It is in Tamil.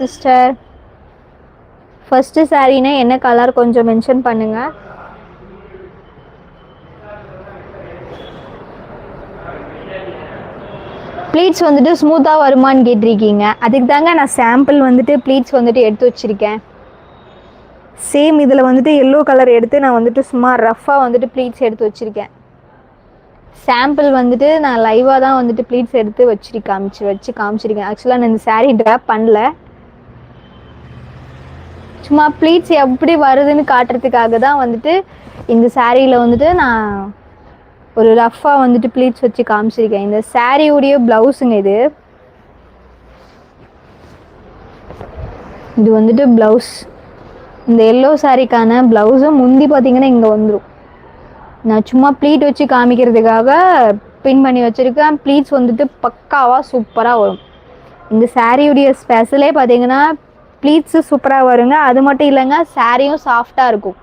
சிஸ்டர், ஃபர்ஸ்ட் சாரீனா என்ன கலர் கொஞ்சம் மென்ஷன் பண்ணுங்க. ப்ளீட்ஸ் வந்துட்டு ஸ்மூத்தாக வருமானு கேட்டிருக்கீங்க. அதுக்கு தாங்க நான் சாம்பிள் வந்துட்டு ப்ளீட்ஸ் வந்துட்டு எடுத்து வச்சுருக்கேன். சேம் இதில் வந்துட்டு எல்லோ கலர் எடுத்து நான் வந்துட்டு சும்மா ரஃப்பாக வந்துட்டு ப்ளீட்ஸ் எடுத்து வச்சுருக்கேன். சாம்பிள் வந்துட்டு நான் லைவாக தான் வந்துட்டு ப்ளீட்ஸ் எடுத்து வச்சு காமிச்சிருக்கேன். ஆக்சுவலாக நான் இந்த சாரீ ட்ராப் பண்ணல, சும்மா ப்ளீட்ஸ் எப்படி வருதுன்னு காட்டுறதுக்காக தான் வந்துட்டு இந்த சாரியில் வந்துட்டு நான் ஒரு ரஃப்பாக வந்துட்டு ப்ளீட்ஸ் வச்சு காமிச்சிருக்கேன். இந்த சாரியுடைய ப்ளவுஸுங்க இது. இது வந்துட்டு ப்ளவுஸ். இந்த எல்லோ சாரிக்கான ப்ளவுஸும் முந்தி பார்த்தீங்கன்னா இங்கே வந்துடும். நான் சும்மா ப்ளீட் வச்சு காமிக்கிறதுக்காக பின் பண்ணி வச்சுருக்கேன். ப்ளீட்ஸ் வந்துட்டு பக்காவாக சூப்பராக வரும். இந்த சாரியுடைய ஸ்பெஷலே பார்த்தீங்கன்னா ப்ளீட்ஸு சூப்பராக வருங்க. அது மட்டும் இல்லைங்க, சாரியும் சாஃப்டாக இருக்கும்.